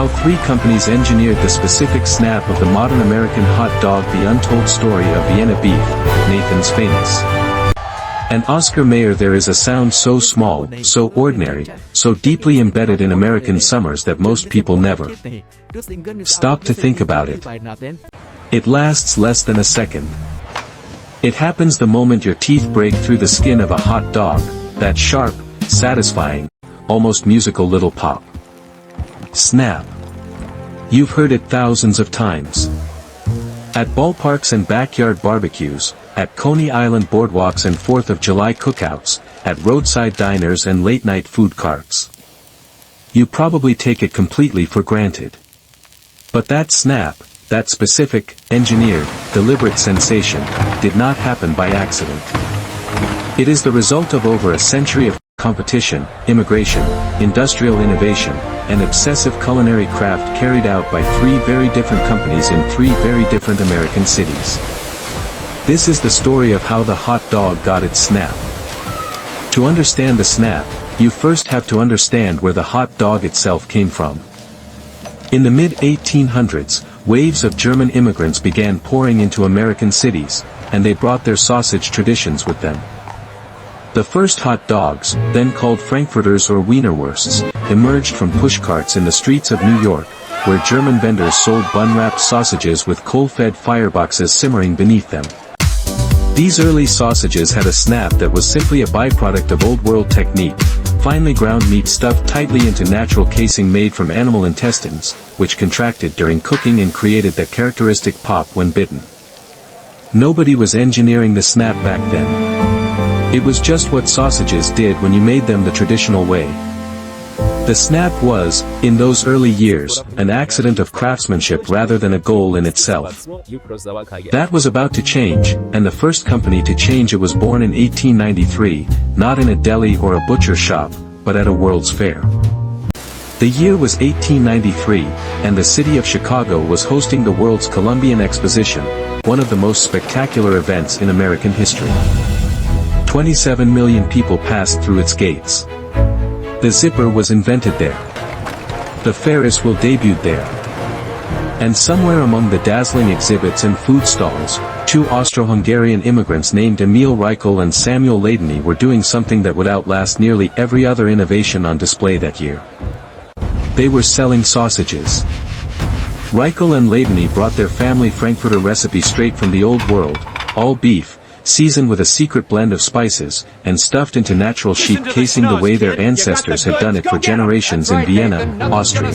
How three companies engineered the specific snap of the modern American hot dog. The untold story of Vienna beef, Nathan's famous. And Oscar Mayer. There is a sound so small, so ordinary, so deeply embedded in American summers that most people never stop to think about it. It lasts less than a second. It happens the moment your teeth break through the skin of a hot dog, that sharp, satisfying, almost musical little pop. Snap. You've heard it thousands of times. At ballparks and backyard barbecues, at Coney Island boardwalks and 4th of July cookouts, at roadside diners and late-night food carts. You probably take it completely for granted. But that snap, that specific, engineered, deliberate sensation, did not happen by accident. It is the result of over a century of competition, immigration, industrial innovation, and obsessive culinary craft carried out by three very different companies in three very different American cities. This is the story of how the hot dog got its snap. To understand the snap, you first have to understand where the hot dog itself came from. In the mid-1800s, waves of German immigrants began pouring into American cities, and they brought their sausage traditions with them. The first hot dogs, then called Frankfurters or Wienerwursts, emerged from pushcarts in the streets of New York, where German vendors sold bun-wrapped sausages with coal-fed fireboxes simmering beneath them. These early sausages had a snap that was simply a byproduct of old-world technique, finely ground meat stuffed tightly into natural casing made from animal intestines, which contracted during cooking and created that characteristic pop when bitten. Nobody was engineering the snap back then. It was just what sausages did when you made them the traditional way. The snap was, in those early years, an accident of craftsmanship rather than a goal in itself. That was about to change, and the first company to change it was born in 1893, not in a deli or a butcher shop, but at a World's Fair. The year was 1893, and the city of Chicago was hosting the World's Columbian Exposition, one of the most spectacular events in American history. 27 million people passed through its gates. The zipper was invented there. The Ferris wheel debuted there. And somewhere among the dazzling exhibits and food stalls, two Austro-Hungarian immigrants named Emil Reichel and Samuel Ladeny were doing something that would outlast nearly every other innovation on display that year. They were selling sausages. Reichel and Ladeny brought their family Frankfurter recipe straight from the old world, all beef, seasoned with a secret blend of spices, and stuffed into natural sheep casing the way their ancestors had done it for generations in Vienna, Austria.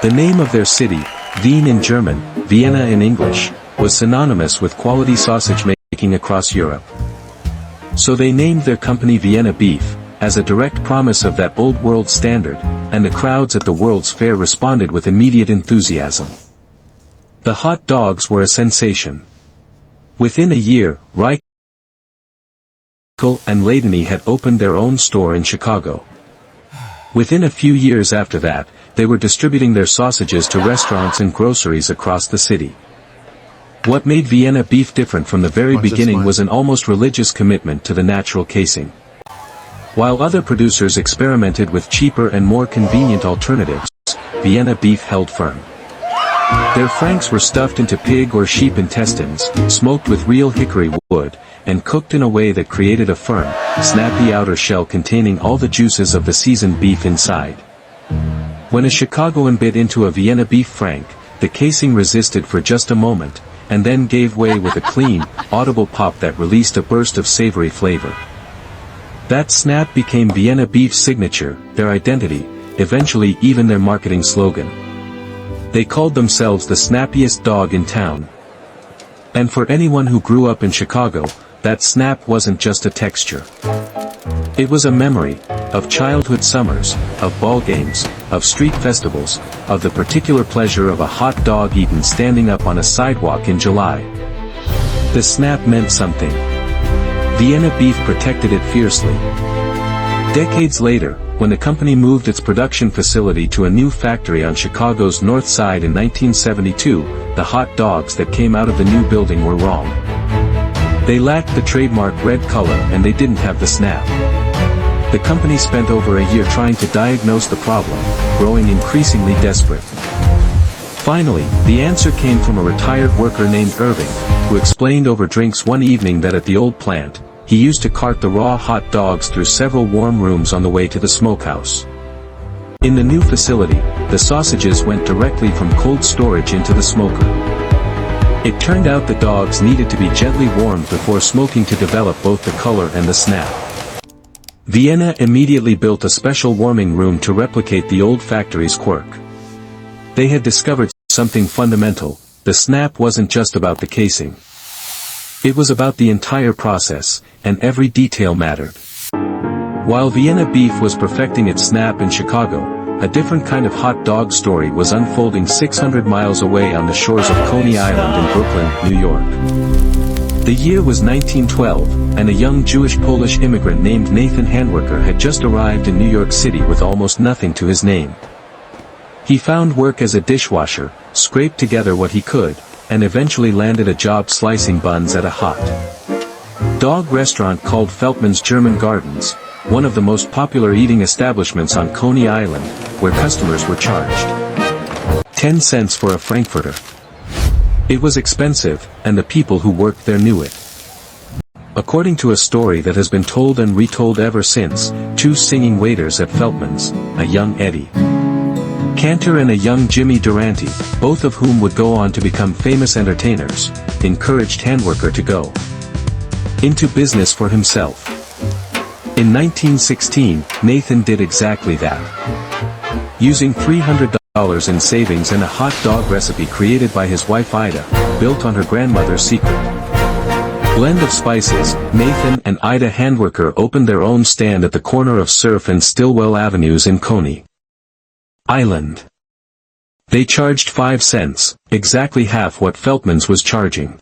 The name of their city, Wien in German, Vienna in English, was synonymous with quality sausage making across Europe. So they named their company Vienna Beef, as a direct promise of that old world standard, and the crowds at the World's Fair responded with immediate enthusiasm. The hot dogs were a sensation. Within a year, Reichel and Ladeny had opened their own store in Chicago. Within a few years after that, they were distributing their sausages to restaurants and groceries across the city. What made Vienna Beef different from the very beginning was an almost religious commitment to the natural casing. While other producers experimented with cheaper and more convenient alternatives, Vienna Beef held firm. Their franks were stuffed into pig or sheep intestines, smoked with real hickory wood, and cooked in a way that created a firm, snappy outer shell containing all the juices of the seasoned beef inside. When a Chicagoan bit into a Vienna beef frank, the casing resisted for just a moment, and then gave way with a clean, audible pop that released a burst of savory flavor. That snap became Vienna Beef's signature, their identity, eventually even their marketing slogan. They called themselves the snappiest dog in town. And for anyone who grew up in Chicago, that snap wasn't just a texture. It was a memory, of childhood summers, of ball games, of street festivals, of the particular pleasure of a hot dog eaten standing up on a sidewalk in July. The snap meant something. Vienna Beef protected it fiercely. Decades later, when the company moved its production facility to a new factory on Chicago's North Side in 1972, the hot dogs that came out of the new building were wrong. They lacked the trademark red color and they didn't have the snap. The company spent over a year trying to diagnose the problem, growing increasingly desperate. Finally, the answer came from a retired worker named Irving, who explained over drinks one evening that at the old plant, he used to cart the raw hot dogs through several warm rooms on the way to the smokehouse. In the new facility, the sausages went directly from cold storage into the smoker. It turned out the dogs needed to be gently warmed before smoking to develop both the color and the snap. Vienna immediately built a special warming room to replicate the old factory's quirk. They had discovered something fundamental: the snap wasn't just about the casing. It was about the entire process, and every detail mattered. While Vienna beef was perfecting its snap in Chicago, a different kind of hot dog story was unfolding 600 miles away on the shores of Coney Island in Brooklyn, New York. The year was 1912, and a young Jewish-Polish immigrant named Nathan Handwerker had just arrived in New York City with almost nothing to his name. He found work as a dishwasher, scraped together what he could, and eventually landed a job slicing buns at a hot dog restaurant called Feltman's German Gardens, one of the most popular eating establishments on Coney Island, where customers were charged 10 cents for a Frankfurter. It was expensive, and the people who worked there knew it. According to a story that has been told and retold ever since, two singing waiters at Feltman's, a young Eddie Cantor and a young Jimmy Durante, both of whom would go on to become famous entertainers, encouraged Handwerker to go into business for himself. In 1916, Nathan did exactly that. Using $300 in savings and a hot dog recipe created by his wife Ida, built on her grandmother's secret blend of spices, Nathan and Ida Handwerker opened their own stand at the corner of Surf and Stillwell Avenues in Coney Island. They charged 5 cents, exactly half what Feltman's was charging.